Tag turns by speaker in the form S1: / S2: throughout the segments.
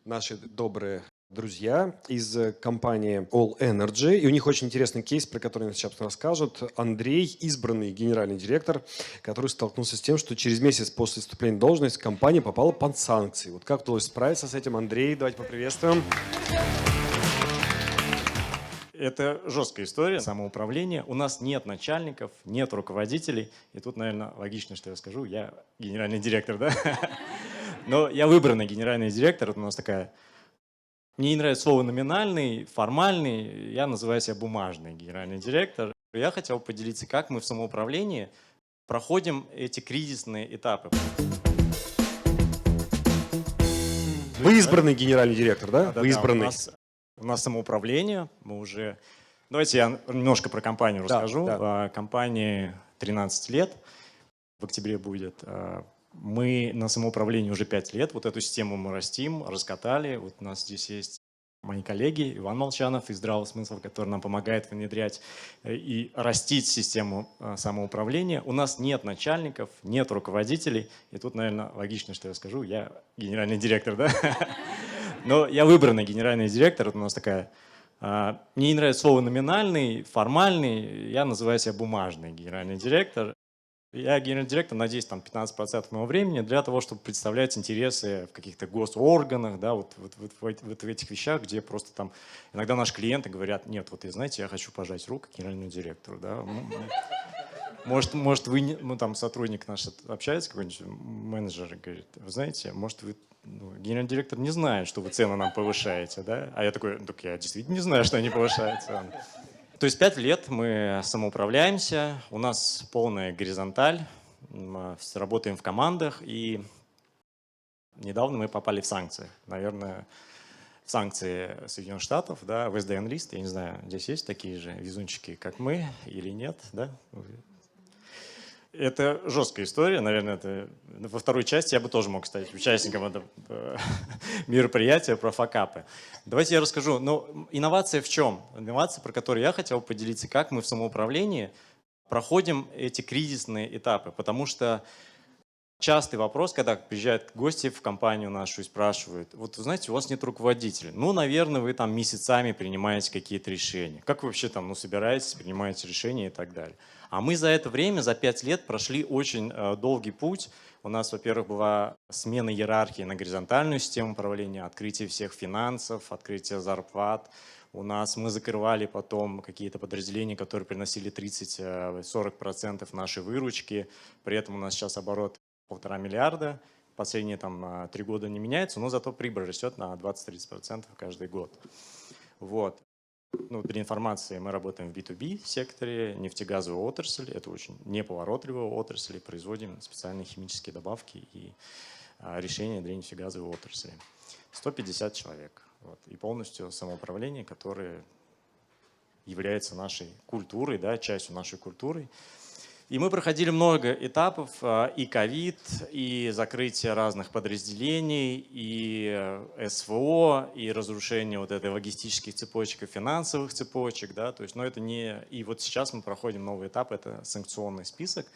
S1: наши добрые друзья из компании All Energy. И у них очень интересный кейс, про который они сейчас расскажут. Андрей, избранный генеральный директор, который столкнулся с тем, что через месяц после вступления в должность компания попала под санкции. Вот как удалось справиться с этим? Андрей, давайте поприветствуем.
S2: Это жесткая история самоуправления. У нас нет начальников, нет руководителей. И тут, наверное, логично, что я скажу. Я генеральный директор, да? Но я выбранный генеральный директор. Это у нас такая... Мне не нравится слово номинальный, формальный. Я называю себя бумажный генеральный директор. Я хотел поделиться, как мы в самоуправлении проходим эти кризисные этапы.
S1: Вы избранный генеральный директор, да?
S2: Да,
S1: Вы избранный.
S2: у нас самоуправление. Мы уже... Давайте я немножко про компанию расскажу.
S1: Да.
S2: Компании 13 лет. В октябре будет. Мы на самоуправлении уже 5 лет. Вот эту систему мы растим, раскатали. Вот у нас здесь есть мои коллеги, Иван Молчанов из «Здравого смысла», который нам помогает внедрять и растить систему самоуправления. У нас нет начальников, нет руководителей. И тут, наверное, логично, что я скажу. Я генеральный директор, да? Но я выбранный генеральный директор. Это у нас такая... Мне не нравится слово номинальный, формальный. Я называю себя бумажный генеральный директор. Я генеральный директор, надеюсь, там 15% моего времени для того, чтобы представлять интересы в каких-то госорганах, да, вот в этих вещах, где просто там иногда наши клиенты говорят: нет, вот, знаете, я хочу пожать руку генеральному директору. Да. Может, вы, ну, там сотрудник наш общается, какой-нибудь менеджер, говорит: вы знаете, может, вы, генеральный директор не знает, что вы цены нам повышаете, да? А я такой: так я действительно не знаю, что они повышают цены. То есть 5 лет мы самоуправляемся, у нас полная горизонталь, мы работаем в командах, и недавно мы попали в санкции. Наверное, в санкции Соединенных Штатов, да, в СДН-лист. Я не знаю, здесь есть такие же везунчики, как мы, или нет, да? Это жесткая история, наверное, это во второй части я бы тоже мог стать участником этого мероприятия про факапы. Давайте я расскажу. Но инновация в чем? Инновация, про которую я хотел поделиться, как мы в самоуправлении проходим эти кризисные этапы. Потому что частый вопрос, когда приезжают гости в компанию нашу и спрашивают: вот, знаете, у вас нет руководителя. Ну, наверное, вы там месяцами принимаете какие-то решения. Как вы вообще там, собираетесь, принимаете решения и так далее. А мы за это время, за 5 лет прошли очень долгий путь. У нас, во-первых, была смена иерархии на горизонтальную систему управления, открытие всех финансов, открытие зарплат. Мы закрывали потом какие-то подразделения, которые приносили 30-40% нашей выручки. При этом у нас сейчас оборот 1,5 миллиарда. Последние 3 года не меняется, но зато прибыль растет на 20-30% каждый год. Вот. Для информации, мы работаем в B2B секторе, нефтегазовая отрасль. Это очень неповоротливая отрасль. И производим специальные химические добавки и решения для нефтегазовой отрасли. 150 человек. Вот. И полностью самоуправление, которое является нашей культурой, да, частью нашей культуры. И мы проходили много этапов, и ковид, и закрытие разных подразделений, и СВО, и разрушение вот этой логистических цепочек и финансовых цепочек. Да, то есть, это не... И вот сейчас мы проходим новый этап, это санкционный список.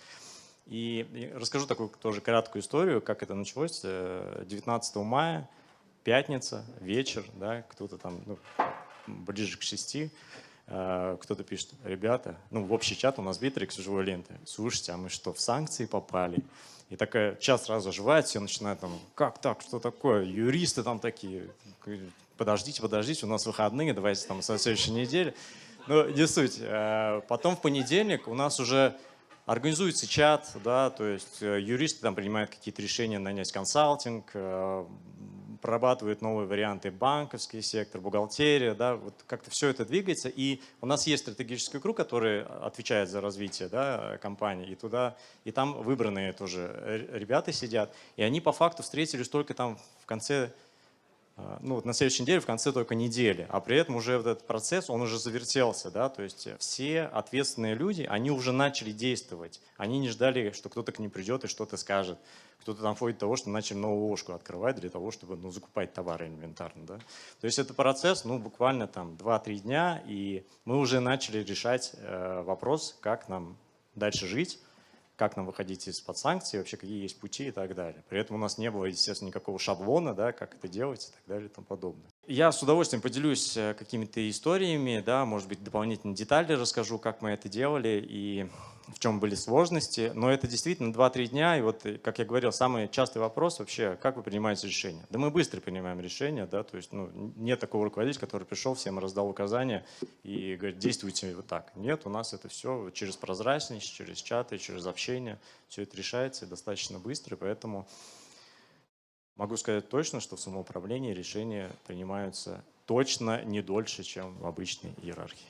S2: И расскажу такую тоже краткую историю, как это началось. 19 мая, пятница, вечер, да, кто-то там ближе к 6. Кто-то пишет: ребята, в общий чат у нас Битрикс, живой ленты: слушайте, а мы что, в санкции попали? И такая чат сразу оживает, все начинают там: как так, что такое? Юристы там такие: подождите, у нас выходные, давайте там со следующей недели. Не суть. Потом в понедельник у нас уже организуется чат, да, то есть юристы там принимают какие-то решения, нанять консалтинг, прорабатывают новые варианты, банковский сектор, бухгалтерия, да, вот как-то все это двигается. И у нас есть стратегический круг, который отвечает за развитие, да, компании, и там выбранные тоже ребята сидят, и они по факту встретились только там в конце, на следующей неделе, в конце только недели, а при этом уже вот этот процесс, он уже завертелся, да, то есть все ответственные люди, они уже начали действовать, они не ждали, что кто-то к ним придет и что-то скажет. Кто-то там входит того, что начали новую ложку открывать для того, чтобы закупать товары элементарно. Да? То есть это процесс буквально 2-3 дня, и мы уже начали решать вопрос, как нам дальше жить, как нам выходить из-под санкций, вообще какие есть пути и так далее. При этом у нас не было, естественно, никакого шаблона, да, как это делать и так далее и тому подобное. Я с удовольствием поделюсь какими-то историями, да, может быть, дополнительные детали расскажу, как мы это делали и в чем были сложности. Но это действительно 2-3 дня. И вот, как я говорил, самый частый вопрос вообще, как вы принимаете решения? Да мы быстро принимаем решения, да, то есть нет такого руководителя, который пришел, всем раздал указания и говорит, действуйте вот так. Нет, у нас это все через прозрачность, через чаты, через общение. Все это решается достаточно быстро, поэтому могу сказать точно, что в самоуправлении решения принимаются точно не дольше, чем в обычной иерархии.